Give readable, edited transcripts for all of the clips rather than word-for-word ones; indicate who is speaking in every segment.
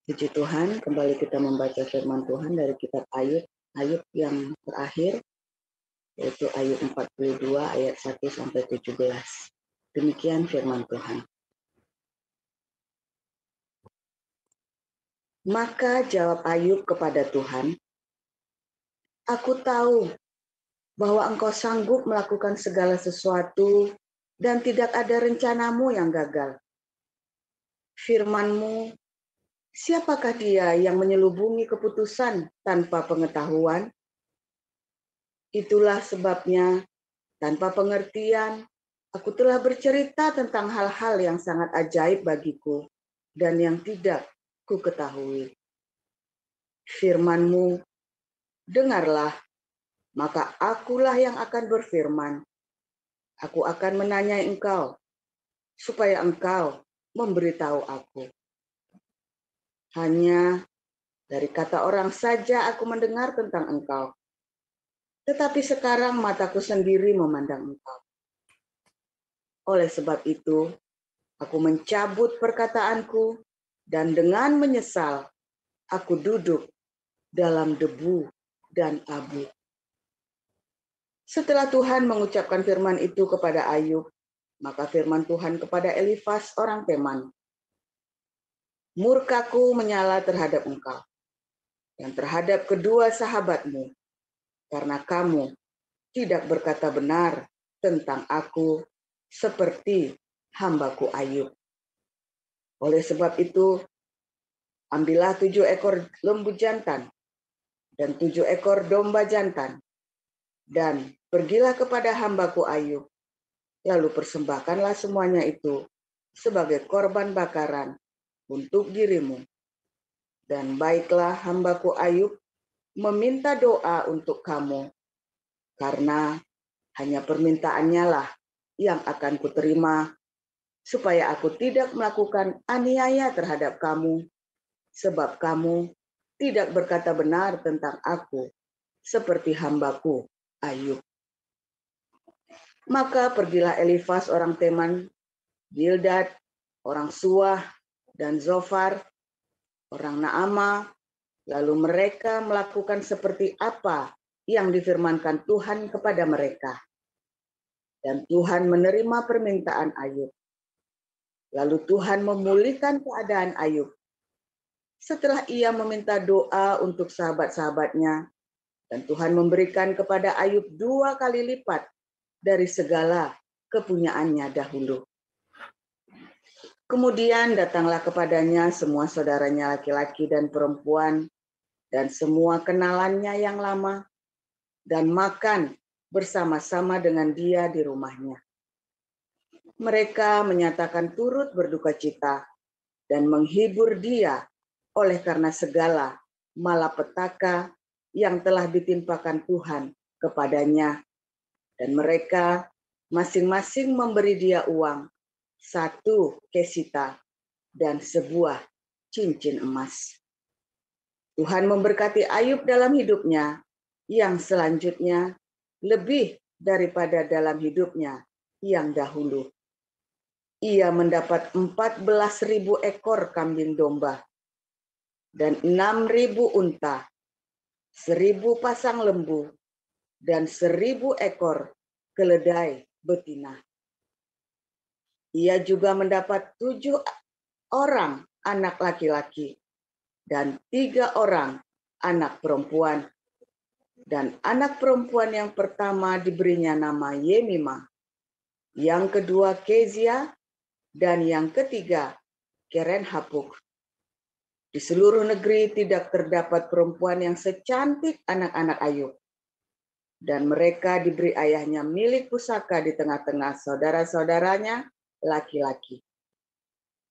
Speaker 1: Puji Tuhan, kembali kita membaca firman Tuhan dari kitab Ayub, Ayub yang terakhir, yaitu Ayub 42 ayat 1 sampai 17. Demikian firman Tuhan. Maka jawab Ayub kepada Tuhan, "Aku tahu bahwa Engkau sanggup melakukan segala sesuatu dan tidak ada rencanamu yang gagal. Firman-Mu, siapakah dia yang menyelubungi keputusan tanpa pengetahuan? Itulah sebabnya, tanpa pengertian, aku telah bercerita tentang hal-hal yang sangat ajaib bagiku dan yang tidak ku ketahui. Firman-Mu, dengarlah, maka akulah yang akan berfirman. Aku akan menanyai Engkau, supaya Engkau memberitahu aku. Hanya dari kata orang saja aku mendengar tentang Engkau, tetapi sekarang mataku sendiri memandang Engkau. Oleh sebab itu, aku mencabut perkataanku dan dengan menyesal, aku duduk dalam debu dan abu." Setelah Tuhan mengucapkan firman itu kepada Ayub, maka firman Tuhan kepada Elifas orang Teman, "Murkaku menyala terhadap engkau dan terhadap kedua sahabatmu, karena kamu tidak berkata benar tentang aku seperti hambaku Ayub. Oleh sebab itu, ambillah 7 ekor lembu jantan dan 7 ekor domba jantan, dan pergilah kepada hambaku Ayub, lalu persembahkanlah semuanya itu sebagai korban bakaran untuk dirimu. Dan baiklah hambaku Ayub meminta doa untuk kamu, karena hanya permintaannya lah yang akan kuterima, supaya aku tidak melakukan aniaya terhadap kamu, sebab kamu tidak berkata benar tentang aku, seperti hambaku Ayub." Maka pergilah Elifas orang Teman, Bildad orang Suah, dan Zofar orang Naama, lalu mereka melakukan seperti apa yang difirmankan Tuhan kepada mereka. Dan Tuhan menerima permintaan Ayub. Lalu Tuhan memulihkan keadaan Ayub. Setelah ia meminta doa untuk sahabat-sahabatnya, dan Tuhan memberikan kepada Ayub 2 kali lipat dari segala kepunyaannya dahulu. Kemudian datanglah kepadanya semua saudaranya laki-laki dan perempuan, dan semua kenalannya yang lama, dan makan bersama-sama dengan dia di rumahnya. Mereka menyatakan turut berduka cita dan menghibur dia oleh karena segala malapetaka yang telah ditimpakan Tuhan kepadanya. Dan mereka masing-masing memberi dia uang, 1 kesita dan sebuah cincin emas. Tuhan memberkati Ayub dalam hidupnya, yang selanjutnya lebih daripada dalam hidupnya yang dahulu. Ia mendapat 14.000 ekor kambing domba dan 6.000 unta, 1.000 pasang lembu, dan 1.000 ekor keledai betina. Ia juga mendapat 7 orang anak laki-laki dan 3 orang anak perempuan. Dan anak perempuan yang pertama diberinya nama Yemima, yang kedua Kezia, dan yang ketiga Keren-Hapuk. Di seluruh negeri tidak terdapat perempuan yang secantik anak-anak Ayub. Dan mereka diberi ayahnya milik pusaka di tengah-tengah saudara-saudaranya laki-laki.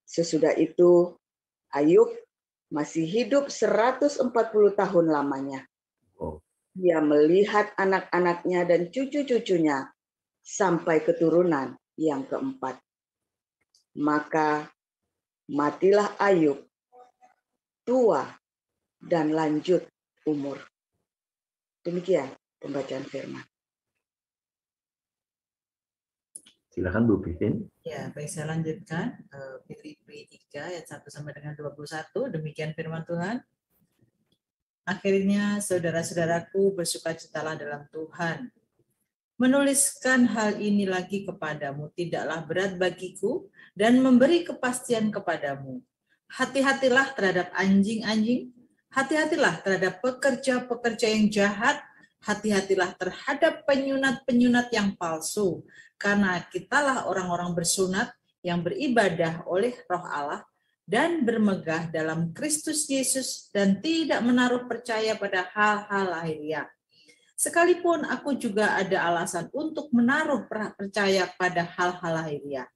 Speaker 1: Sesudah itu, Ayub masih hidup 140 tahun lamanya. Dia melihat anak-anaknya dan cucu-cucunya sampai keturunan yang keempat. Maka matilah Ayub, tua dan lanjut umur. Demikian pembacaan firman.
Speaker 2: Silakan Bu Pipin.
Speaker 3: Ya, baik, saya lanjutkan. Filipi 3 ayat 1 sampai dengan 21. Demikian firman Tuhan. Akhirnya saudara-saudaraku, bersukacitalah dalam Tuhan. Menuliskan hal ini lagi kepadamu tidaklah berat bagiku dan memberi kepastian kepadamu. Hati-hatilah terhadap anjing-anjing, hati-hatilah terhadap pekerja-pekerja yang jahat, hati-hatilah terhadap penyunat-penyunat yang palsu, karena kitalah orang-orang bersunat yang beribadah oleh Roh Allah dan bermegah dalam Kristus Yesus dan tidak menaruh percaya pada hal-hal lahiriah. Sekalipun aku juga ada alasan untuk menaruh percaya pada hal-hal lahiriah.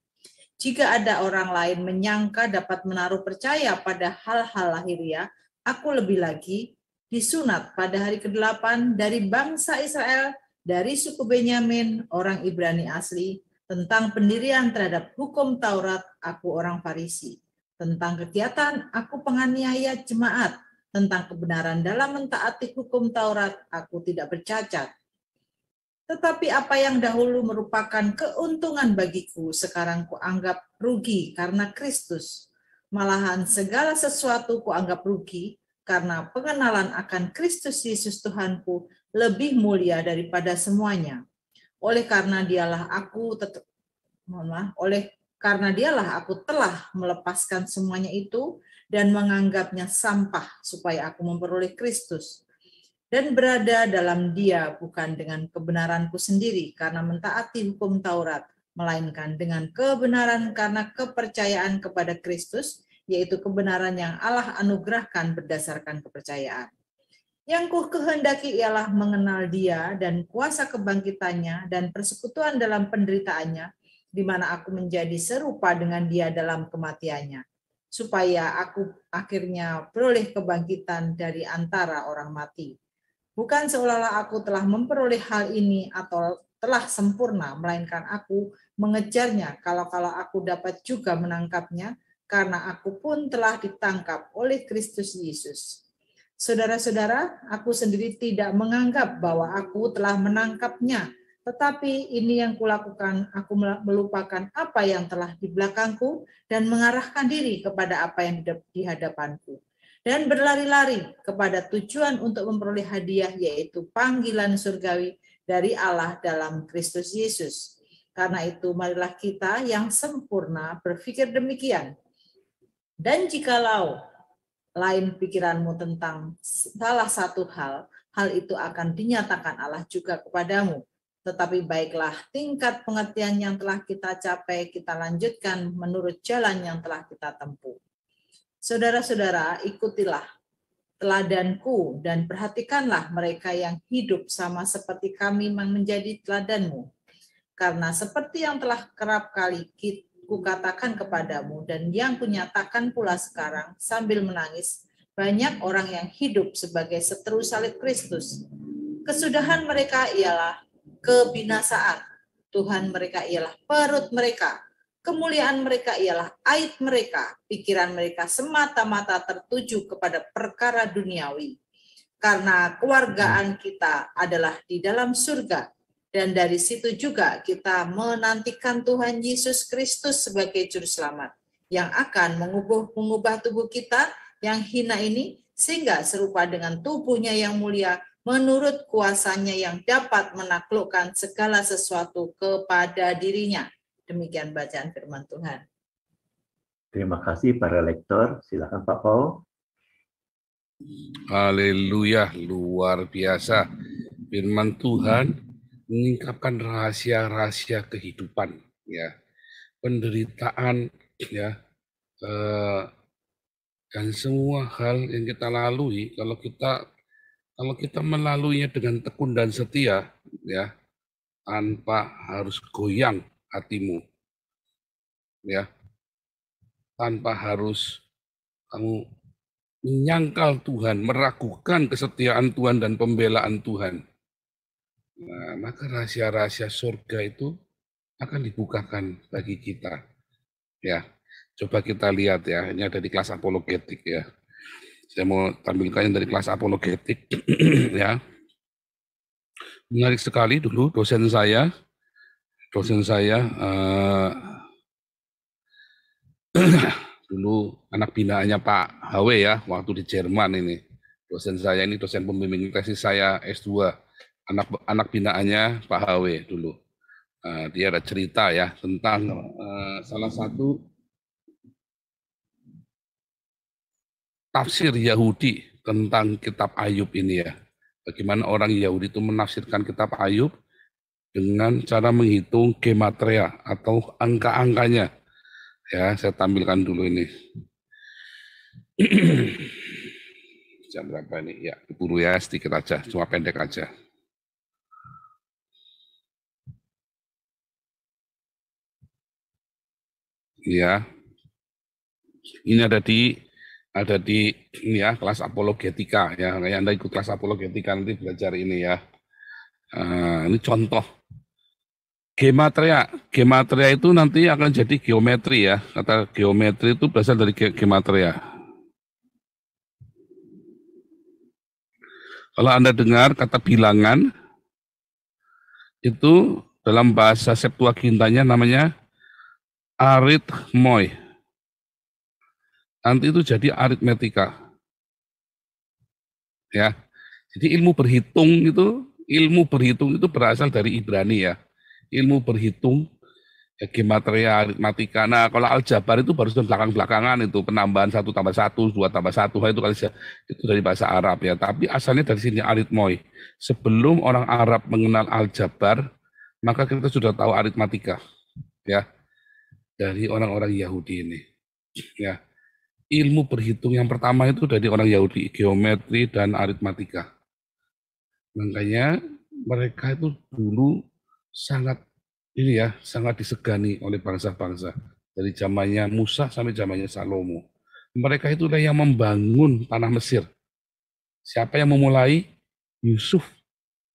Speaker 3: Jika ada orang lain menyangka dapat menaruh percaya pada hal-hal lahiriah, aku lebih lagi disunat pada hari ke-8 dari bangsa Israel, dari suku Benyamin, orang Ibrani asli, tentang pendirian terhadap hukum Taurat, aku orang Farisi. Tentang kegiatan, aku penganiaya jemaat. Tentang kebenaran dalam mentaati hukum Taurat, aku tidak bercacat. Tetapi apa yang dahulu merupakan keuntungan bagiku, sekarang kuanggap rugi karena Kristus. Malahan segala sesuatu kuanggap rugi, karena pengenalan akan Kristus Yesus Tuhanku lebih mulia daripada semuanya. Oleh karena dialah aku telah melepaskan semuanya itu dan menganggapnya sampah supaya aku memperoleh Kristus dan berada dalam Dia bukan dengan kebenaranku sendiri karena mentaati hukum Taurat, melainkan dengan kebenaran karena kepercayaan kepada Kristus, yaitu kebenaran yang Allah anugerahkan berdasarkan kepercayaan. Yang ku kehendaki ialah mengenal Dia dan kuasa kebangkitannya dan persekutuan dalam penderitaannya, di mana aku menjadi serupa dengan Dia dalam kematiannya, supaya aku akhirnya peroleh kebangkitan dari antara orang mati. Bukan seolah-olah aku telah memperoleh hal ini atau telah sempurna, melainkan aku mengejarnya kalau aku dapat juga menangkapnya, karena aku pun telah ditangkap oleh Kristus Yesus. Saudara-saudara, aku sendiri tidak menganggap bahwa aku telah menangkapnya, tetapi ini yang kulakukan, aku melupakan apa yang telah di belakangku dan mengarahkan diri kepada apa yang di hadapanku. Dan berlari-lari kepada tujuan untuk memperoleh hadiah, yaitu panggilan surgawi dari Allah dalam Kristus Yesus. Karena itu, marilah kita yang sempurna berpikir demikian. Dan jikalau lain pikiranmu tentang salah satu hal itu akan dinyatakan Allah juga kepadamu. Tetapi baiklah, tingkat pengertian yang telah kita capai, kita lanjutkan menurut jalan yang telah kita tempuh. Saudara-saudara, ikutilah teladanku dan perhatikanlah mereka yang hidup sama seperti kami menjadi teladanmu. Karena seperti yang telah kerap kali kukatakan kepadamu dan yang kunyatakan pula sekarang sambil menangis, banyak orang yang hidup sebagai seteru salib Kristus. Kesudahan mereka ialah kebinasaan. Tuhan mereka ialah perut mereka. Kemuliaan mereka ialah aib mereka. Pikiran mereka semata-mata tertuju kepada perkara duniawi. Karena kewargaan kita adalah di dalam surga. Dan dari situ juga kita menantikan Tuhan Yesus Kristus sebagai Juru Selamat yang akan mengubah tubuh kita yang hina ini sehingga serupa dengan tubuhnya yang mulia menurut kuasanya yang dapat menaklukkan segala sesuatu kepada dirinya. Demikian bacaan firman Tuhan.
Speaker 2: Terima kasih para lektor. Silakan Pak Paul.
Speaker 4: Haleluya, luar biasa. Firman Tuhan mengungkapkan rahasia-rahasia kehidupan, ya, penderitaan, ya, dan semua hal yang kita lalui. Kalau kita melaluinya dengan tekun dan setia, ya, tanpa harus goyang hatimu, ya, tanpa harus kamu menyangkal Tuhan, meragukan kesetiaan Tuhan dan pembelaan Tuhan. Nah, maka rahasia-rahasia surga itu akan dibukakan bagi kita. Ya, coba kita lihat ya, ini ada di kelas apologetik ya. Saya mau tampilkan yang dari kelas apologetik ya. Menarik sekali dulu dosen saya dosen saya dulu anak binaannya Pak HW ya, waktu di Jerman ini. Dosen saya ini dosen pembimbing tesis saya S2. Anak binaannya Pak HW dulu. Dia ada cerita ya tentang salah satu tafsir Yahudi tentang kitab Ayub ini ya. Bagaimana orang Yahudi itu menafsirkan kitab Ayub dengan cara menghitung gematria atau angka-angkanya. Ya, saya tampilkan dulu ini. Jam berapa ini? Ya, buru ya, sedikit aja, cuma pendek aja. Ya, ini ada di ini ya kelas apologetika ya. Anda ikut kelas apologetika nanti belajar ini ya. Ini contoh gematria. Gematria itu nanti akan jadi geometri ya. Kata geometri itu berasal dari gematria. Kalau Anda dengar kata bilangan itu dalam bahasa Septuagintanya namanya arithmoi. Nanti itu jadi aritmetika. Ya. Jadi ilmu berhitung itu berasal dari Ibrani ya. Ilmu berhitung ya, gematria, aritmatika. Nah, kalau aljabar itu baru belakang-belakangan itu penambahan 1 tambah 1, 2 tambah 1 itu kali itu dari bahasa Arab ya. Tapi asalnya dari sini aritmoi. Sebelum orang Arab mengenal aljabar, maka kita sudah tahu aritmatika ya. Dari orang-orang Yahudi ini. Ya. Ilmu berhitung yang pertama itu dari orang Yahudi, geometri dan aritmatika. Makanya mereka itu dulu sangat disegani oleh bangsa-bangsa dari zamannya Musa sampai zamannya Salomo. Mereka itulah yang membangun tanah Mesir. Siapa yang memulai? Yusuf.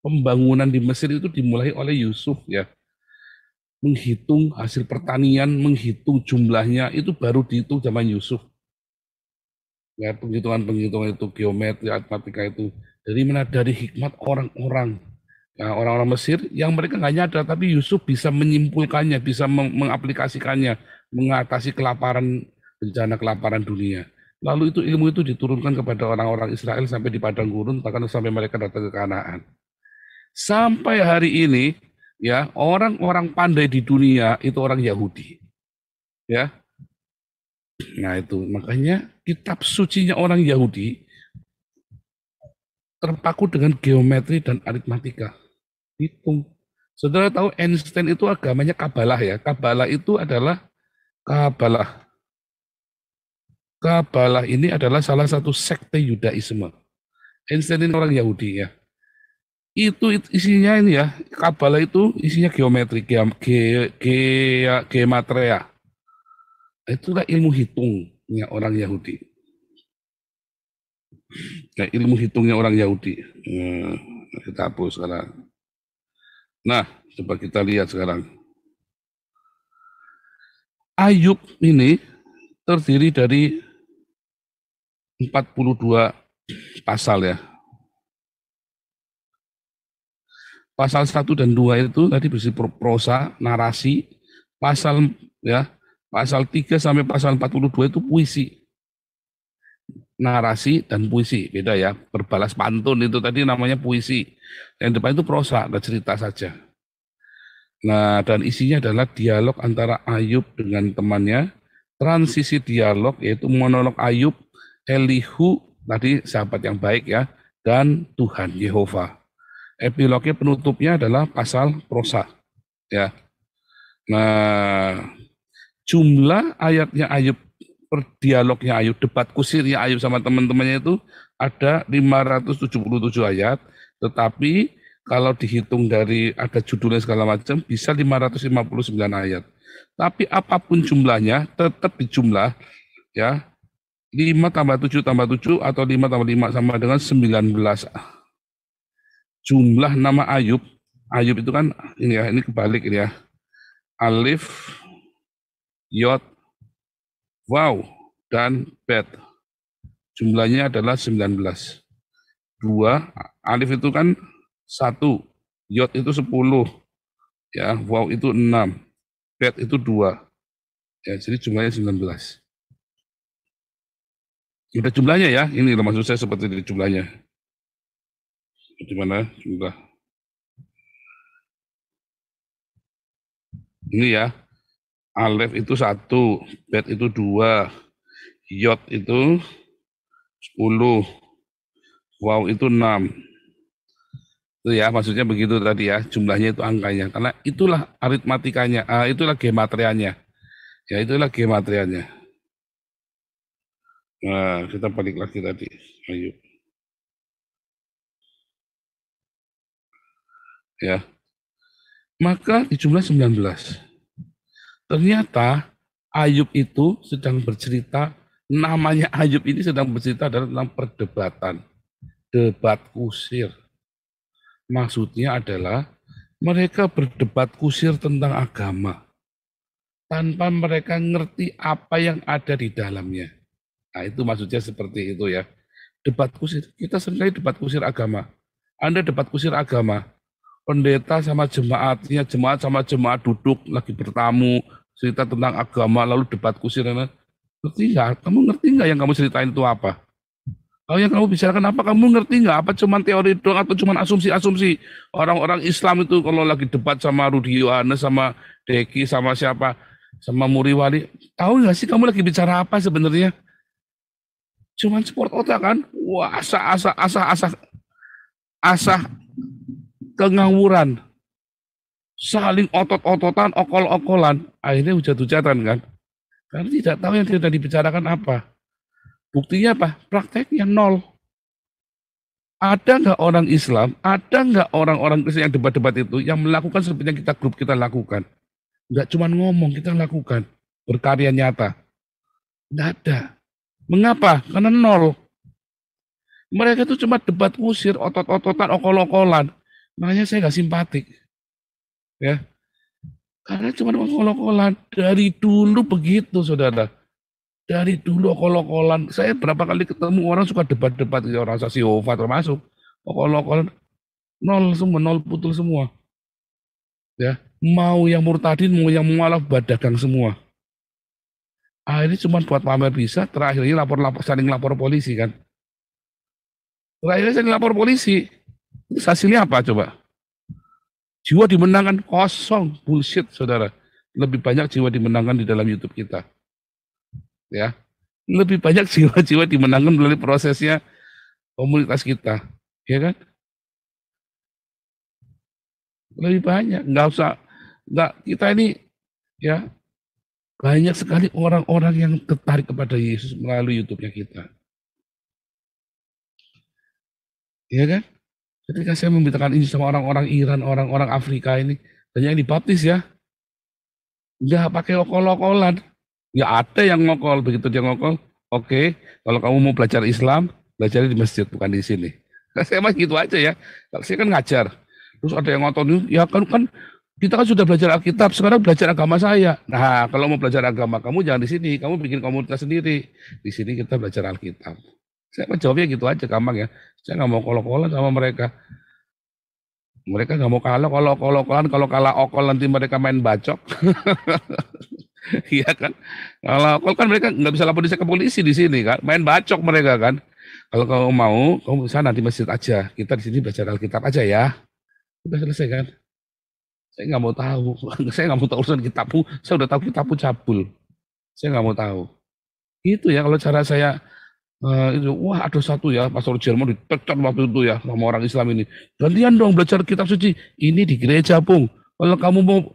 Speaker 4: Pembangunan di Mesir itu dimulai oleh Yusuf ya. Menghitung hasil pertanian, menghitung jumlahnya itu baru dihitung zaman Yusuf. Ya, penghitungan itu geometri, aritmatika itu dari mana? Dari hikmat orang-orang. Ya, orang-orang Mesir yang mereka nggak nyadar, tapi Yusuf bisa menyimpulkannya, bisa mengaplikasikannya, mengatasi bencana kelaparan dunia. Lalu ilmu itu diturunkan kepada orang-orang Israel sampai di padang gurun, bahkan sampai mereka datang ke Kanaan. Sampai hari ini, ya orang-orang pandai di dunia itu orang Yahudi. Ya, nah itu makanya kitab sucinya orang Yahudi terpaku dengan geometri dan aritmatika. Hitung. Saudara tahu Einstein itu agamanya Kabalah ya. Kabalah itu adalah Kabalah ini adalah salah satu sekte Yudaisme. Einstein ini orang Yahudi ya. Itu isinya ini ya. Kabalah itu isinya geometri, gematria. Itulah ilmu hitungnya orang Yahudi. Nah, ilmu hitungnya orang Yahudi. Kita hapus sekarang. Nah, coba kita lihat sekarang. Ayub ini terdiri dari 42 pasal ya. Pasal 1 dan 2 itu tadi berisi prosa, narasi, pasal 3 sampai pasal 42 itu puisi. Narasi dan puisi, beda ya. Berbalas pantun itu tadi namanya puisi. Yang depan itu prosa, ada cerita saja. Nah, dan isinya adalah dialog antara Ayub dengan temannya, transisi dialog yaitu monolog Ayub, Elihu, tadi sahabat yang baik ya, dan Tuhan Yehova. Epilognya penutupnya adalah pasal prosa. Ya. Nah, jumlah ayatnya Ayub, dialognya Ayub, debat kusirnya Ayub sama teman-temannya itu ada 577 ayat, tetapi kalau dihitung dari ada judulnya segala macam bisa 559 ayat. Tapi apapun jumlahnya tetap dijumlah ya. 5 tambah 7 tambah 7 atau 5 tambah 5 sama dengan 19. Jumlah nama Ayub itu kan ini ya, ini kebalik ini ya. Alif, Yod, Waw, dan Bet. Jumlahnya adalah 19. 2, Alif itu kan 1, Yod itu 10, Ya, wow itu 6, bed itu 2. Ya, jadi jumlahnya 19. Udah jumlahnya ya, ini maksud saya seperti ini jumlahnya. Di mana jumlah? Ini ya, alef itu 1, bet itu 2, yod itu 10, wow itu 6. Itu ya, maksudnya begitu tadi ya, jumlahnya itu angkanya. Karena itulah aritmatikanya, itulah gematrianya. Ya, itulah gematrianya. Nah, kita balik lagi tadi. Ayo. Ya. Maka di jumlah 19. Ternyata Ayub itu sedang bercerita, namanya Ayub ini sedang bercerita tentang perdebatan, debat kusir. Maksudnya adalah mereka berdebat kusir tentang agama, tanpa mereka ngerti apa yang ada di dalamnya. Nah itu maksudnya seperti itu ya. Debat kusir, kita seringkali debat kusir agama. Anda debat kusir agama, pendeta sama jemaatnya, jemaat sama jemaat duduk lagi bertamu, cerita tentang agama, lalu debat kusir. Ngerti nggak? Kamu ngerti nggak yang kamu ceritain itu apa? Kalau yang kamu bicarakan apa? Kamu ngerti nggak? Apa cuma teori doang atau cuma asumsi-asumsi? Orang-orang Islam itu kalau lagi debat sama Rudi Yohanes, sama Deki, sama siapa, sama Muri Wali, tahu nggak sih kamu lagi bicara apa sebenarnya? Cuman sport otak kan? Wah, asah kengawuran, saling otot-ototan, okol-okolan, akhirnya hujat-hujatan kan? Karena tidak tahu yang tidak dibicarakan apa. Buktinya apa? Prakteknya 0. Ada nggak orang Islam, ada nggak orang-orang Kristen yang debat-debat itu yang melakukan seperti yang grup kita lakukan? Nggak cuma ngomong, kita lakukan. Berkarya nyata. Nggak ada. Mengapa? Karena 0. Mereka itu cuma debat kusir, otot-ototan, okol-okolan. Makanya saya nggak simpatik. Ya. Karena cuma okol-okolan. Dari dulu begitu, saudara. Dari dulu okol-okolan. Saya berapa kali ketemu orang suka debat-debat, orang saksi Yehova termasuk. Okol-okolan. 0 semua, 0 putul semua. Ya. Mau yang murtadin, mau yang mualaf, badagang semua. Akhirnya cuma buat pamer bisa, terakhirnya saling lapor polisi kan. Terakhirnya saling lapor polisi. Itu hasilnya apa coba? Jiwa dimenangkan kosong, bullshit saudara. Lebih banyak jiwa dimenangkan di dalam YouTube kita. Ya, lebih banyak jiwa-jiwa dimenangkan melalui prosesnya komunitas kita. Ya kan? Lebih banyak, kita ini ya banyak sekali orang-orang yang tertarik kepada Yesus melalui YouTube-nya kita. Iya kan? Ketika saya memberitakan ini sama orang-orang Iran, orang-orang Afrika ini, banyak yang dibaptis ya. Enggak pakai okol-okolan. Ya ada yang ngokol, begitu dia ngokol, oke, kalau kamu mau belajar Islam, belajar di masjid, bukan di sini. Saya mah gitu aja ya. Saya kan ngajar. Terus ada yang ngotot, ya kan kita kan sudah belajar Alkitab, sekarang belajar agama saya. Nah, kalau mau belajar agama, kamu jangan di sini, kamu bikin komunitas sendiri. Di sini kita belajar Alkitab. Saya jawabnya gitu aja, gampang ya. Saya nggak mau kolok-kolan sama mereka. Mereka nggak mau kalau kalah okol nanti mereka main bacok. Iya kan? Kalau okol kan mereka nggak bisa lapor ke polisi di sini kan, main bacok mereka kan. Kalau kamu mau, kamu bisa nanti masjid aja. Kita di sini belajar Alkitab aja ya. Udah selesai kan? Saya nggak mau tahu. Saya nggak mau tahu urusan kitabmu. Saya udah tahu kitabmu cabul. Saya nggak mau tahu. Itu ya kalau cara saya. Itu, wah ada satu ya, Pastor Jerman dipecat waktu itu ya sama orang Islam ini. Gantian dong belajar kitab suci. Ini di gereja, Pung. Kalau kamu mau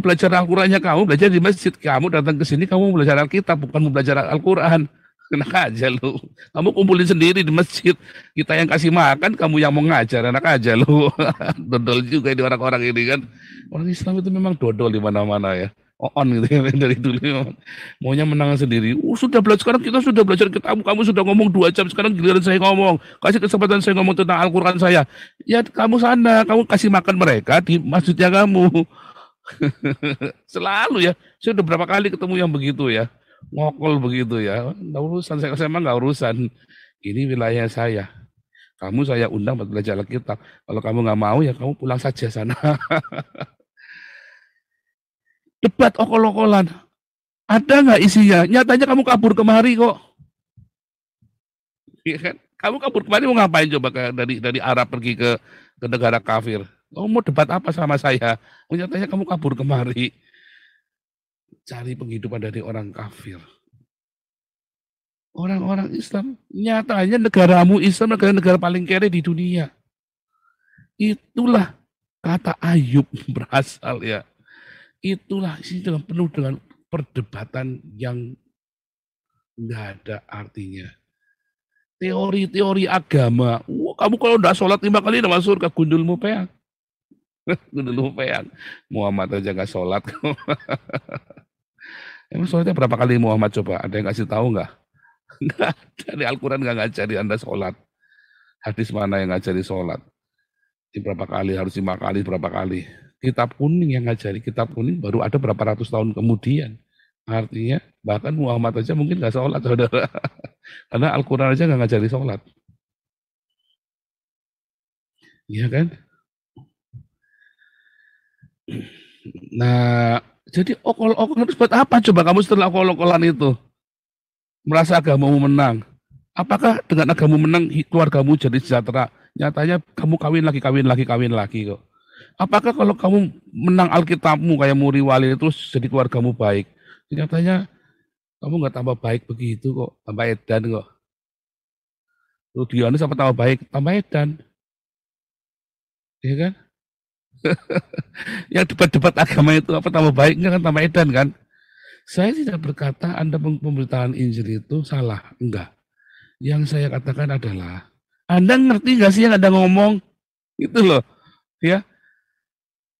Speaker 4: belajar Al-Qur'annya kamu belajar di masjid. Kamu datang ke sini kamu belajar Alkitab, bukan mau belajar Al-Qur'an. Enak aja lu. Kamu kumpulin sendiri di masjid. Kita yang kasih makan, kamu yang mau ngajar. Enak aja lu. Dodol juga di orang-orang ini kan. Orang Islam itu memang dodol di mana-mana ya. Gitu ya, dari dulu maunya menang sendiri. Sudah belajar sekarang, kita sudah belajar kamu sudah ngomong 2 jam, sekarang giliran saya ngomong, kasih kesempatan saya ngomong tentang Al-Qur'an saya. Ya kamu sana, kamu kasih makan mereka di masjidnya kamu. Selalu ya, saya udah berapa kali ketemu yang begitu ya, ngokol begitu ya. Nggak urusan, saya emang nggak urusan. Ini wilayah saya. Kamu saya undang buat belajar Alkitab. Kalau kamu nggak mau ya kamu pulang saja sana. debat okol-okolan. Ada nggak isinya? Nyatanya kamu kabur kemari kok. Iya kan? Kamu kabur kemari mau ngapain coba dari Arab pergi ke negara kafir? Kamu mau debat apa sama saya? Nyatanya kamu kabur kemari. Cari penghidupan dari orang kafir. Orang-orang Islam, nyatanya negaramu Islam negara paling kere di dunia. Itulah kata Ayub berasal ya. Itulah isinya penuh dengan perdebatan yang nggak ada artinya. Teori-teori agama. Kamu kalau udah sholat 5 kali udah masuk surga, gundulmu peang. Gundulmu peang. Muhammad aja nggak sholat. Emang sholatnya berapa kali Muhammad coba? Ada yang kasih tahu nggak? Nggak, dari Al-Quran nggak ngajari Anda sholat. Hadis mana yang ngajari sholat? Berapa kali, harus 5 kali, berapa kali. Kitab kuning yang ngajari, kitab kuning baru ada berapa ratus tahun kemudian. Artinya bahkan Muhammad aja mungkin nggak sholat, saudara. Karena Al-Quran aja nggak ngajari sholat. Iya kan? Nah, jadi okol-okol itu buat apa coba kamu setelah okol-okolan itu? Merasa agamamu menang. Apakah dengan agamamu menang keluargamu jadi sejahtera? Nyatanya kamu kawin lagi kok. Apakah kalau kamu menang Alkitabmu kayak Muri Wali terus jadi keluargamu baik? Nyatanya kamu nggak tambah baik begitu kok, tambah edan kok. Rudionis apa tambah baik? Tambah edan. Iya kan? Yang debat-debat agama itu apa tambah baik? Enggak kan, tambah edan kan? Saya tidak berkata Anda pemberitaan Injil itu salah, enggak. Yang saya katakan adalah, Anda ngerti nggak sih yang Anda ngomong? Itu loh, ya.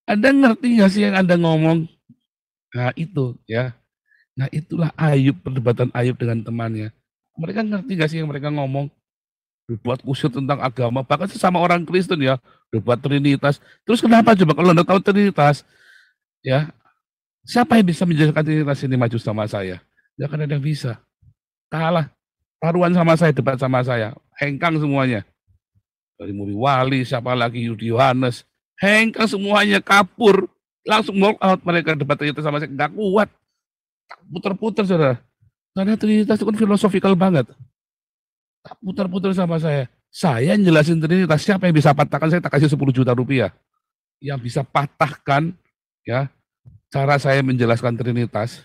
Speaker 4: Anda ngerti nggak sih yang Anda ngomong? Nah itu, ya. Nah itulah Ayub, perdebatan Ayub dengan temannya. Mereka ngerti nggak sih yang mereka ngomong? Berbuat kusir tentang agama, bahkan sesama orang Kristen ya, berbuat Trinitas. Terus kenapa coba kalau Anda tahu Trinitas, ya, siapa yang bisa menjelaskan Trinitas ini maju sama saya? Nggak akan ada yang bisa. Kalah. Taruhan sama saya, debat sama saya. Hengkang semuanya. Dari Muri Wali, siapa lagi, Yudi Yohanes. Hengkang semuanya, kapur. Langsung walk out mereka debat Trinitas sama saya. Nggak kuat. Putar-putar, saudara. Karena Trinitas itu kan filosofikal banget. Tak putar-putar sama saya. Saya jelasin Trinitas, siapa yang bisa patahkan, saya tak kasih 10 juta rupiah. Yang bisa patahkan, ya, cara saya menjelaskan Trinitas,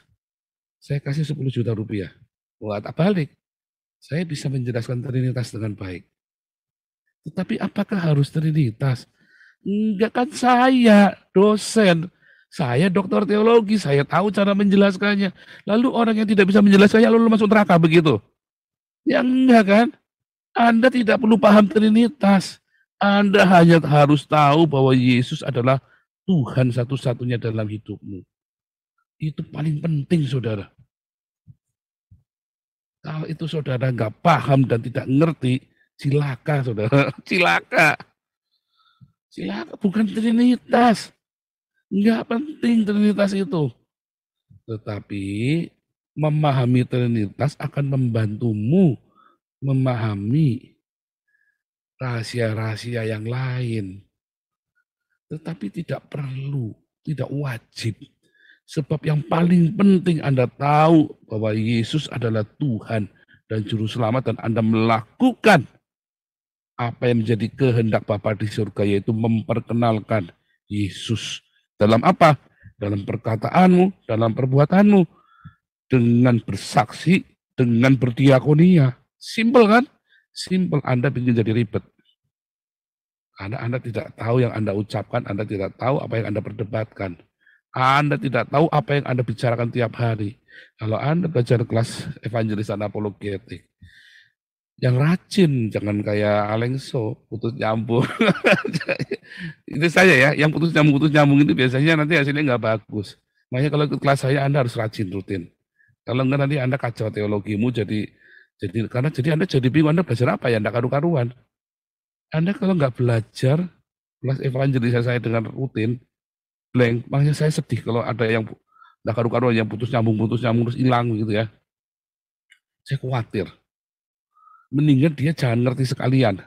Speaker 4: saya kasih 10 juta rupiah. Wah, tak balik. Saya bisa menjelaskan Trinitas dengan baik. Tetapi apakah harus Trinitas? Enggak, kan saya dosen. Saya doktor teologi, saya tahu cara menjelaskannya. Lalu orang yang tidak bisa menjelaskannya lalu masuk neraka begitu? Ya enggak kan? Anda tidak perlu paham Trinitas. Anda hanya harus tahu bahwa Yesus adalah Tuhan satu-satunya dalam hidupmu. Itu paling penting, saudara. Kalau itu saudara nggak paham dan tidak ngerti, cilaka, saudara. Cilaka. Cilaka, bukan Trinitas. Nggak penting Trinitas itu. Tetapi memahami Trinitas akan membantumu memahami rahasia-rahasia yang lain. Tetapi tidak perlu, tidak wajib. Sebab yang paling penting Anda tahu bahwa Yesus adalah Tuhan dan Juru Selamat, dan Anda melakukan apa yang menjadi kehendak Bapa di surga, yaitu memperkenalkan Yesus. Dalam apa? Dalam perkataanmu, dalam perbuatanmu, dengan bersaksi, dengan berdiakonia. Simpel kan? Simpel. Anda bikin jadi ribet. Karena Anda tidak tahu yang Anda ucapkan, Anda tidak tahu apa yang Anda perdebatkan. Anda tidak tahu apa yang Anda bicarakan tiap hari. Kalau Anda belajar kelas evangelis dan apologetik, yang rajin, jangan kayak Alengso, putus nyambung. Itu saya ya, yang putus nyambung itu biasanya nanti hasilnya nggak bagus. Makanya kalau ikut kelas saya Anda harus rajin, rutin. Kalau enggak nanti Anda kacau teologimu, jadi Anda jadi bingung, Anda belajar apa ya, Anda karu-karuan. Anda kalau nggak belajar kelas evangelis saya dengan rutin, blank, makanya saya sedih kalau ada yang nggak karu-karuan, yang putus nyambung terus hilang gitu ya. Saya khawatir. Mendingan dia jangan ngerti sekalian.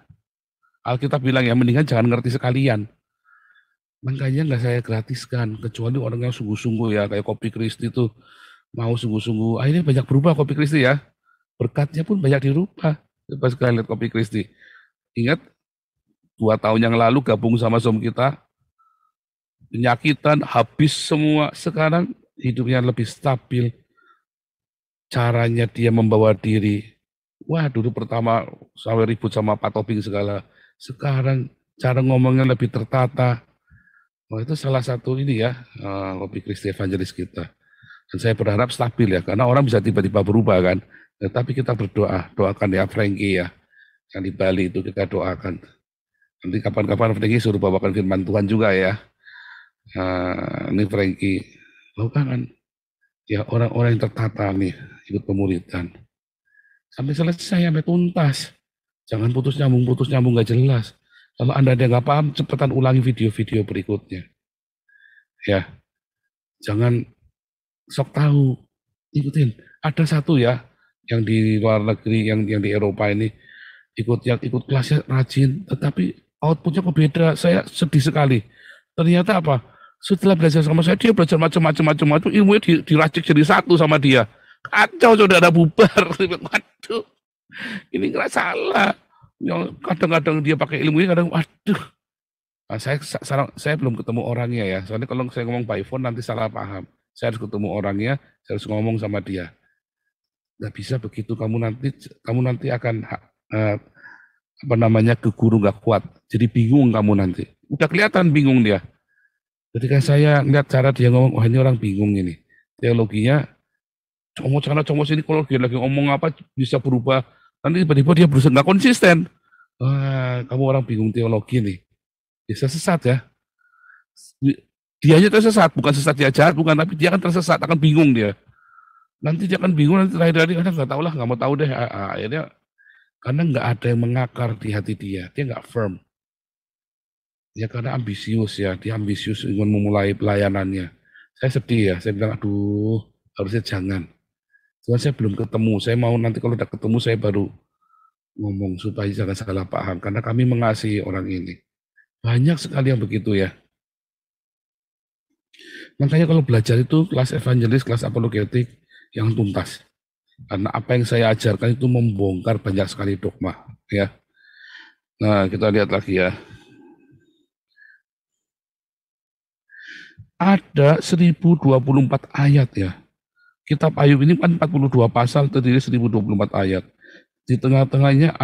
Speaker 4: Alkitab bilang ya, mendingan jangan ngerti sekalian. Makanya nggak saya gratiskan, kecuali orang yang sungguh-sungguh ya, kayak Kopi Kristi itu mau sungguh-sungguh. Akhirnya banyak berubah Kopi Kristi ya. Berkatnya pun banyak dirubah. Pas kalian lihat Kopi Kristi. Ingat 2 tahun yang lalu gabung sama Zoom kita, penyakitan habis semua. Sekarang hidupnya lebih stabil. Caranya dia membawa diri. Wah, dulu pertama sampai ribut sama Pak Tobing segala. Sekarang cara ngomongnya lebih tertata. Wah, itu salah satu ini ya, Kopi Kristi Evangelis kita. Dan saya berharap stabil ya, karena orang bisa tiba-tiba berubah kan. Tetapi kita berdoa, doakan ya Frankie ya, yang di Bali itu kita doakan. Nanti kapan-kapan Frankie suruh bawakan firman Tuhan juga ya. Ini Frankie, kan ya orang-orang yang tertata nih, ikut pemuridan. Sampai selesai, sampai tuntas. Jangan putus nyambung gak jelas. Kalau Anda ada nggak paham, cepetan ulangi video-video berikutnya. Ya, jangan sok tahu, ikutin. Ada satu ya, yang di luar negeri, yang di Eropa ini, ikut kelasnya rajin, tetapi outputnya beda. Saya sedih sekali. Ternyata apa? Setelah belajar sama saya, dia belajar macam-macam, ilmunya diracik jadi satu sama dia. Kacau, saudara, bubar. Waduh, ini nggak salah. Yang kadang-kadang dia pakai ilmunya, kadang waduh. Nah, saya belum ketemu orangnya ya. Soalnya kalau saya ngomong by phone nanti salah paham. Saya harus ketemu orangnya, saya harus ngomong sama dia. Nggak bisa begitu, kamu nanti akan ke guru nggak kuat. Jadi bingung kamu nanti. Udah kelihatan bingung dia. Ketika saya lihat cara dia ngomong, wah ini orang bingung ini. Teologinya, comos ini kalau dia lagi ngomong apa bisa berubah. Nanti tiba-tiba dia berusaha nggak konsisten. Wah, kamu orang bingung teologi nih. Bisa sesat ya. Dianya tersesat, bukan sesat dia jahat, bukan, tapi dia akan tersesat, akan bingung dia. Nanti dia akan bingung, nanti terakhir nggak tahu lah, nggak mau tahu deh. Akhirnya karena nggak ada yang mengakar di hati dia nggak firm. Ya karena ambisius ya, dia ambisius ingin memulai pelayanannya. Saya sedih ya, saya bilang aduh harusnya jangan. Cuma saya belum ketemu, saya mau nanti kalau udah ketemu saya baru ngomong supaya jangan salah paham. Karena kami mengasihi orang ini. Banyak sekali yang begitu ya. Makanya kalau belajar itu kelas evangelis, kelas apologetik yang tuntas. Karena apa yang saya ajarkan itu membongkar banyak sekali dogma. Ya. Nah kita lihat lagi ya. Ada 1024 ayat ya. Kitab Ayub ini kan 42 pasal terdiri 1024 ayat. Di tengah-tengahnya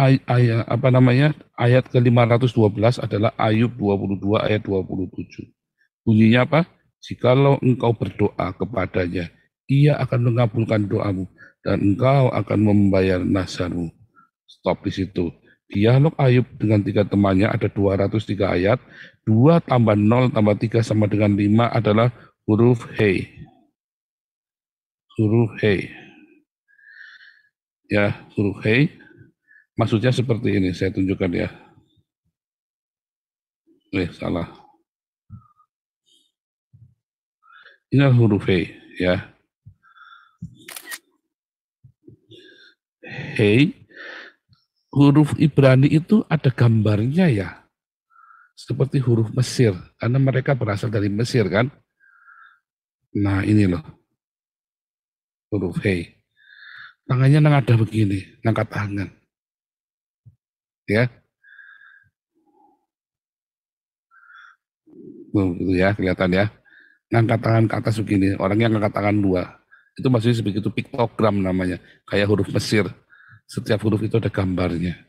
Speaker 4: ayat ke-512 adalah Ayub 22 ayat 27. Bunyinya apa? Jikalau engkau berdoa kepadanya, ia akan mengabulkan doamu dan engkau akan membayar nazarmu. Stop di situ. Dialog Ayub dengan 3 temannya ada 203 ayat. 2 tambah 0 tambah 3 sama dengan 5 adalah huruf He. Huruf He. Ya, huruf He. Maksudnya seperti ini, saya tunjukkan ya. Salah. Ini huruf He, ya. He. Huruf Ibrani itu ada gambarnya ya. Seperti huruf Mesir, karena mereka berasal dari Mesir kan. Nah ini loh, huruf He. Tangannya ada begini, ngangkat tangan. Ya. Gitu ya, kelihatan ya. Ngangkat tangan ke atas begini, orangnya ngangkat tangan 2. Itu maksudnya sebegitu piktogram namanya, kayak huruf Mesir. Setiap huruf itu ada gambarnya.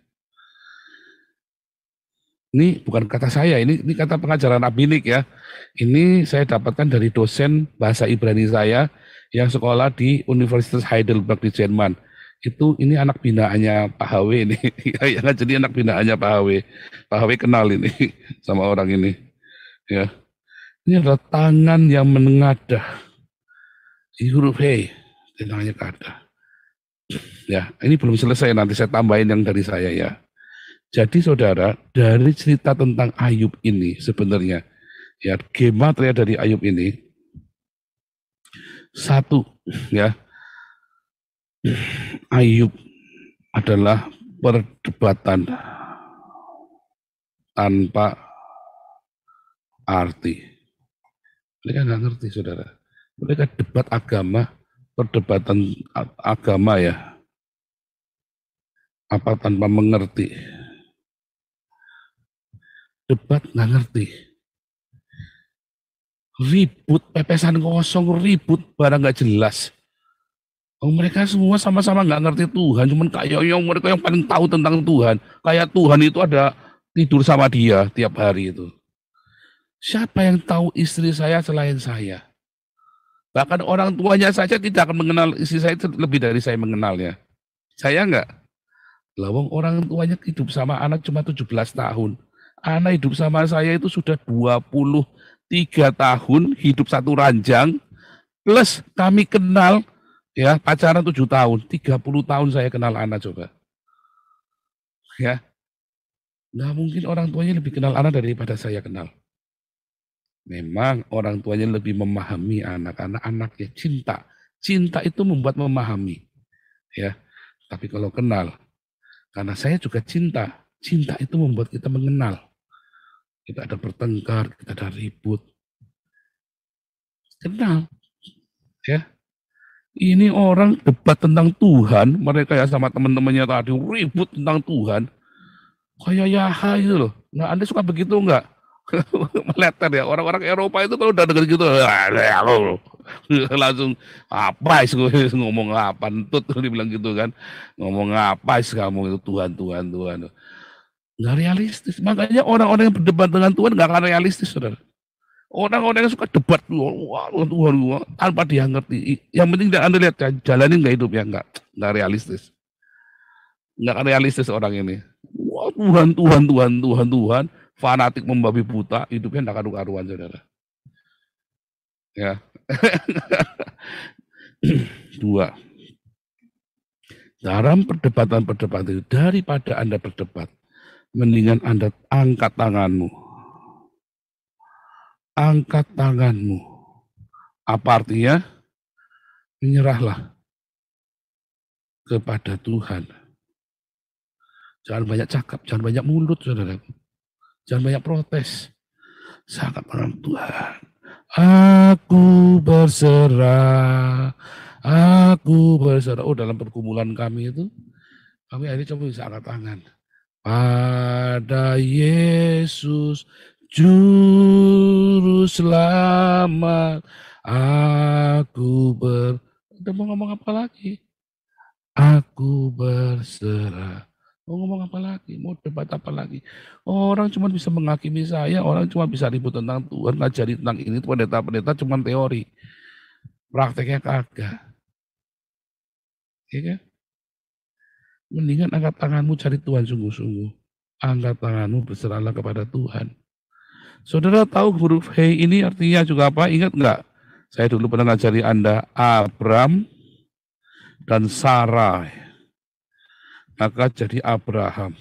Speaker 4: Ini bukan kata saya, ini kata pengajaran Rabinik ya. Ini saya dapatkan dari dosen bahasa Ibrani saya yang sekolah di Universitas Heidelberg di Jerman. Ini anak binaannya Pak HW ini. Ya, jadi anak binaannya Pak HW. Pak HW kenal ini sama orang ini. Ya. Ini adalah tangan yang menengadah. Di huruf He, tangannya ke atas. Ya, ini belum selesai, nanti saya tambahin yang dari saya ya. Jadi saudara, dari cerita tentang Ayub ini sebenarnya, ya gematria dari Ayub ini, 1 ya, Ayub adalah perdebatan tanpa arti. Mereka nggak ngerti, saudara. Mereka debat agama, perdebatan agama ya, apa tanpa mengerti. Debat nggak ngerti. Ribut, pepesan kosong, ribut, barang nggak jelas. Oh, mereka semua sama-sama nggak ngerti Tuhan, cuman kayak yang mereka yang paling tahu tentang Tuhan. Kayak Tuhan itu ada tidur sama dia tiap hari itu. Siapa yang tahu istri saya selain saya? Bahkan orang tuanya saja tidak akan mengenal istri saya lebih dari saya mengenalnya. Saya enggak. Lawang orang tuanya hidup sama anak cuma 17 tahun. Anak hidup sama saya itu sudah 23 tahun, hidup satu ranjang, plus kami kenal, ya pacaran 7 tahun, 30 tahun saya kenal anak coba. Ya, nggak mungkin orang tuanya lebih kenal anak daripada saya kenal. Memang orang tuanya lebih memahami anak-anak, anaknya cinta. Cinta itu membuat memahami. Ya, tapi kalau kenal, karena saya juga cinta. Cinta itu membuat kita mengenal. Kita ada bertengkar, kita ada ribut. Kenal. Ya. Ini orang debat tentang Tuhan, mereka ya sama teman-temannya tadi ribut tentang Tuhan. Kayak Yaha itu loh. Nah, Anda suka begitu enggak? Meleter ya. Orang-orang Eropa itu kalau udah denger gitu, langsung apa sih ngomong apa? Entut dibilang gitu kan. Ngomong apa sih kamu itu Tuhan. Nggak realistis. Makanya orang-orang yang berdebat dengan Tuhan nggak akan realistis, saudara. Orang-orang yang suka debat Tuhan tanpa dia ngerti. Yang penting Anda lihat jalanin nggak hidupnya, nggak realistis. Nggak akan realistis orang ini. Wah, Tuhan, fanatik membabi buta, hidupnya nggak karu-karuan, saudara. Ya. Dua. Dalam perdebatan-perdebatan itu, daripada Anda berdebat, mendingan Anda angkat tanganmu. Angkat tanganmu. Apa artinya? Menyerahlah kepada Tuhan. Jangan banyak cakap, jangan banyak mulut, saudara. Jangan banyak protes. Sangat orang Tuhan. Aku berserah. Oh, dalam pergumulan kami itu, kami akhirnya coba bisa angkat tangan. Pada Yesus, Juru Selamat, udah mau ngomong apa lagi? Aku berserah. Mau ngomong apa lagi? Mau debat apa lagi? Orang cuma bisa menghakimi saya, orang cuma bisa ribut tentang Tuhan, ngajari tentang ini, pendeta-pendeta cuma teori. Prakteknya kagak. Ya kan? Mendingan angkat tanganmu cari Tuhan sungguh-sungguh. Angkat tanganmu berserahlah kepada Tuhan. Saudara tahu huruf He ini artinya juga apa? Ingat enggak? Saya dulu pernah ngajari Anda Abram dan Sarah. Maka jadi Abraham.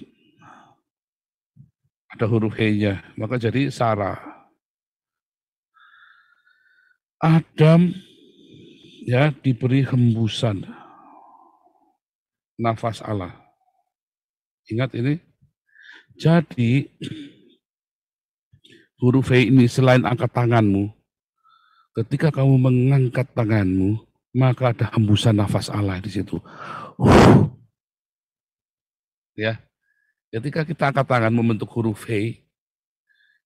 Speaker 4: Ada huruf He-nya, maka jadi Sarah. Adam ya diberi hembusan nafas Allah. Ingat ini? Jadi huruf He ini selain angkat tanganmu, ketika kamu mengangkat tanganmu, maka ada hembusan nafas Allah di situ. Ya, ketika kita angkat tangan membentuk huruf He,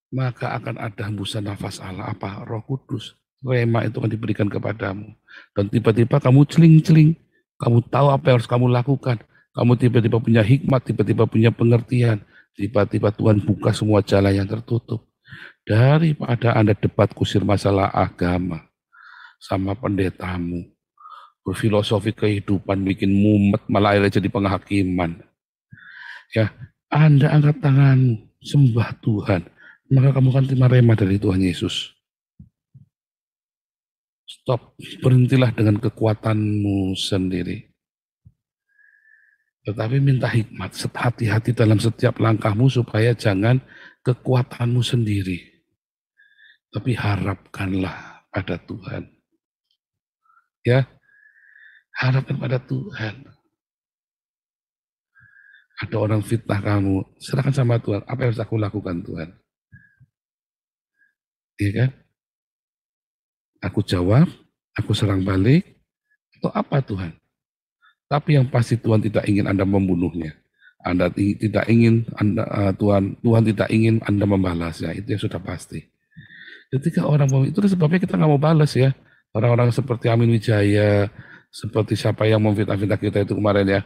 Speaker 4: maka akan ada hembusan nafas Allah, apa? Roh Kudus, rema itu akan diberikan kepadamu. Dan tiba-tiba kamu celing-celing, kamu tahu apa yang harus kamu lakukan. Kamu tiba-tiba punya hikmat, tiba-tiba punya pengertian, tiba-tiba Tuhan buka semua jalan yang tertutup. Daripada Anda debat kusir masalah agama sama pendetamu, berfilosofi kehidupan, bikin mumet, malah akhirnya jadi penghakiman. Ya, Anda angkat tanganmu, sembah Tuhan, maka kamu akan terima rema dari Tuhan Yesus. Stop, berhentilah dengan kekuatanmu sendiri. Tetapi minta hikmat, hati-hati dalam setiap langkahmu supaya jangan kekuatanmu sendiri. Tapi harapkanlah pada Tuhan. Ya, harapkan pada Tuhan. Ada orang fitnah kamu, serahkan sama Tuhan. Apa yang harus aku lakukan, Tuhan? Ya kan? Aku jawab, aku serang balik, atau apa Tuhan? Tapi yang pasti Tuhan tidak ingin Anda membunuhnya. Anda tidak ingin Tuhan tidak ingin Anda membalasnya. Itu yang sudah pasti. Ketika orang itu sebabnya kita nggak mau balas ya. Orang-orang seperti Amin Wijaya, seperti siapa yang memfitnah-fitnah kita itu kemarin ya.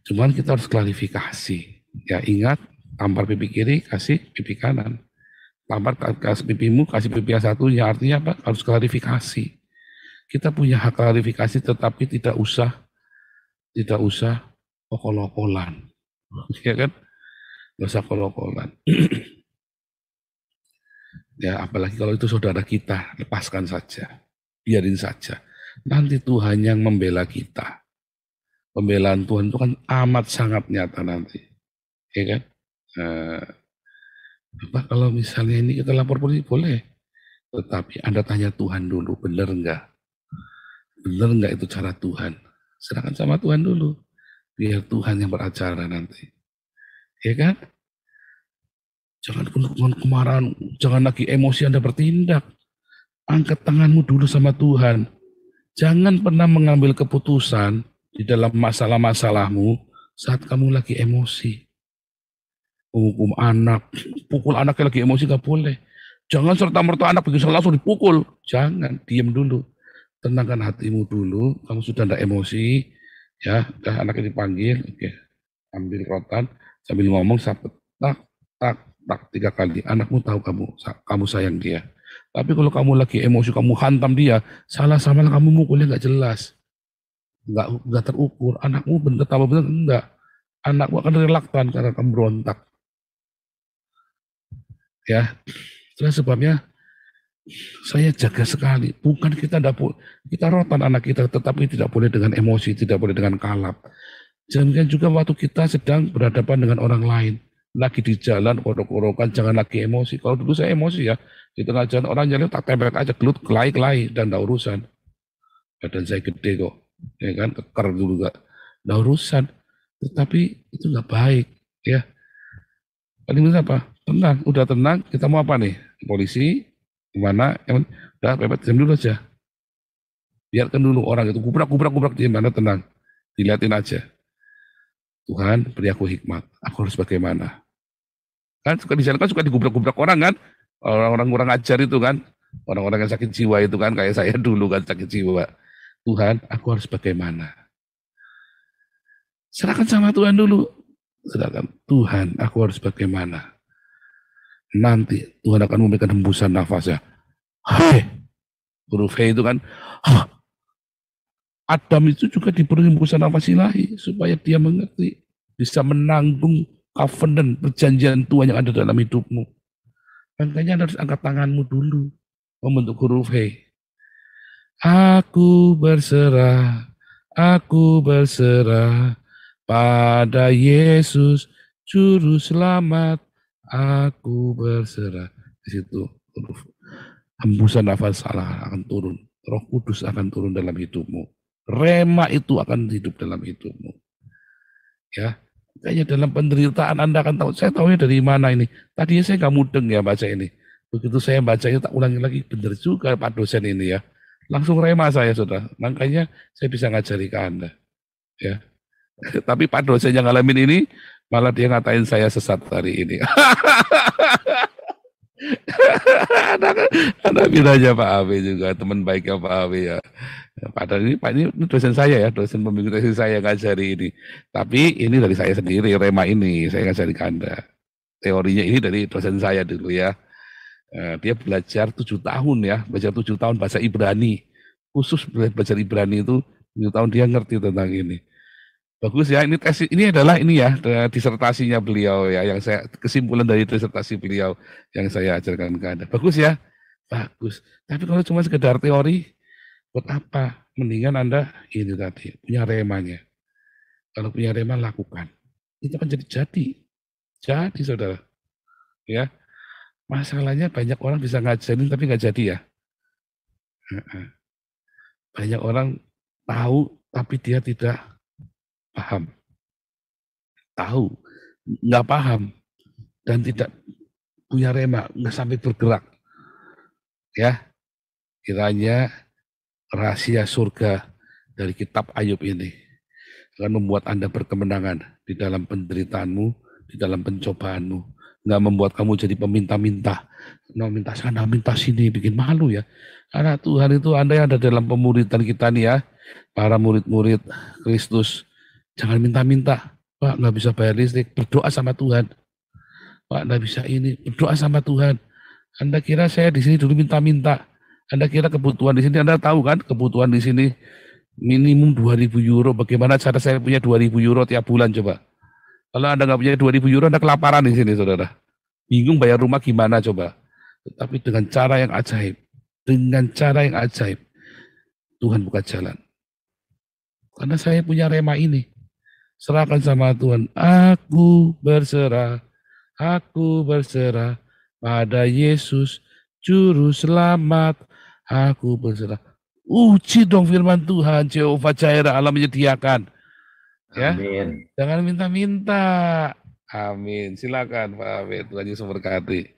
Speaker 4: Cuman kita harus klarifikasi. Ya ingat, tampar pipi kiri, kasih pipi kanan. Tampar kasih pipimu, kasih pipi yang satunya. Artinya apa? Harus klarifikasi. Kita punya hak klarifikasi, tetapi tidak usah okol-okolan. Ya kan? Nggak usah okol-okolan. Ya, apalagi kalau itu saudara kita, lepaskan saja. Biarin saja. Nanti Tuhan yang membela kita. Pembelaan Tuhan itu kan amat sangat nyata nanti. Ya kan? Kalau misalnya ini kita lapor polisi, boleh. Tetapi Anda tanya Tuhan dulu, benar enggak? Benar enggak itu cara Tuhan? Serahkan sama Tuhan dulu. Biar Tuhan yang beracara nanti. Ya kan? Jangan penuh kemarahan, jangan lagi emosi Anda bertindak. Angkat tanganmu dulu sama Tuhan. Jangan pernah mengambil keputusan di dalam masalah-masalahmu saat kamu lagi emosi. Hukum anak, pukul anaknya lagi emosi gak boleh. Jangan serta-merta anak begitu langsung dipukul. Jangan, diam dulu. Tenangkan hatimu dulu, kamu sudah tidak emosi. Ya, udah anaknya dipanggil, oke. Ambil rotan, sambil ngomong, tak, 3 kali. Anakmu tahu kamu sayang dia. Tapi kalau kamu lagi emosi, kamu hantam dia, salah-salah kamu mukulnya nggak jelas, nggak terukur. Anakmu bener tambah bener enggak. Anakmu akan relaktan karena kamu berontak. Ya, itulah sebabnya saya jaga sekali. Bukan kita rotan anak kita, tetapi tidak boleh dengan emosi, tidak boleh dengan kalap. Jangan juga waktu kita sedang berhadapan dengan orang lain. Lagi di jalan, korok-korokan, jangan lagi emosi. Kalau dulu saya emosi ya, di tengah jalan orang jalan tak tempel aja, gelut, kelai-kelai, dan gak urusan. Badan saya gede kok, ya kan, keker dulu gak urusan. Tetapi itu gak baik, ya. Paling penting apa? Tenang, udah tenang, kita mau apa nih? Polisi, gimana? Udah, pepet, diam dulu aja. Biarkan dulu orang itu gubrak, di mana tenang. Dilihatin aja. Tuhan, beri aku hikmat. Aku harus bagaimana? Kan suka di jalan kan suka digubrak-gubrak orang kan, orang-orang kurang ajar itu kan, orang-orang yang sakit jiwa itu kan, kayak saya dulu kan sakit jiwa. Tuhan, aku harus bagaimana? Serahkan sama Tuhan dulu. Serahkan, Tuhan, aku harus bagaimana? Nanti Tuhan akan memberikan hembusan nafasnya. Hei, huruf H itu kan, Adam itu juga diberi hembusan nafas ilahi supaya dia mengerti, bisa menanggung covenant, perjanjian Tuhan yang ada dalam hidupmu. Makanya harus angkat tanganmu dulu, membentuk huruf H. Aku berserah pada Yesus, Juru Selamat. Aku berserah. Di situ huruf hembusan nafas salah akan turun. Roh Kudus akan turun dalam hidupmu. Rema itu akan hidup dalam hidupmu. Ya, kayaknya dalam penderitaan Anda akan tahu, saya tahunya dari mana ini. Tadinya saya nggak mudeng ya baca ini. Begitu saya bacanya tak ulangi lagi, benar juga Pak dosen ini ya. Langsung rema saya sudah. Makanya saya bisa ngajari ke Anda. Ya. Tapi Pak dosen yang ngalamin ini, malah dia ngatain saya sesat hari ini. Anak bidanya Pak Abe juga, teman baiknya Pak Abe ya. Padahal ini dosen saya ya, dosen pembimbing tesis saya ngajari ini. Tapi ini dari saya sendiri, rema ini saya ngajari ke Anda. Teorinya ini dari dosen saya dulu ya. Dia belajar 7 tahun ya, belajar 7 tahun bahasa Ibrani. Khusus belajar Ibrani itu 7 tahun dia ngerti tentang ini. Bagus ya, ini tesis ini adalah ini ya, disertasinya beliau ya, yang saya kesimpulan dari disertasi beliau yang saya ajarkan ke Anda. Bagus ya? Bagus. Tapi kalau cuma sekedar teori, buat apa? Mendingan Anda ini tadi, punya remanya. Kalau punya rema, lakukan. Itu akan jadi. Jadi, saudara. Ya. Masalahnya banyak orang bisa ngajarin, tapi nggak jadi ya. Banyak orang tahu, tapi dia tidak paham. Tahu, nggak paham. Dan tidak punya rema, nggak sampai bergerak. Ya, kiranya rahasia surga dari kitab Ayub ini akan membuat Anda berkemenangan di dalam penderitaanmu, di dalam pencobaanmu. Nggak membuat kamu jadi peminta-minta. Nah, minta sana, minta sini, bikin malu ya. Karena Tuhan itu Anda yang ada dalam pemuridan kita nih ya, para murid-murid Kristus. Jangan minta-minta. Pak, nggak bisa bayar listrik, berdoa sama Tuhan. Pak, nggak bisa ini, berdoa sama Tuhan. Anda kira saya di sini dulu minta-minta. Anda kira kebutuhan di sini, Anda tahu kan kebutuhan di sini minimum 2.000 euro. Bagaimana cara saya punya 2.000 euro tiap bulan coba? Kalau Anda nggak punya 2.000 euro, Anda kelaparan di sini, saudara. Bingung bayar rumah gimana coba? Tetapi dengan cara yang ajaib, Tuhan buka jalan. Karena saya punya rema ini. Serahkan sama Tuhan. Aku berserah pada Yesus, Juru Selamat. Aku berserah. Uji dong firman Tuhan, Jehovah Jireh, Allah menyediakan. Ya,
Speaker 2: Amin.
Speaker 4: jangan minta-minta. Amin. Silakan Pak Abe, Tuhan Yesus berkati.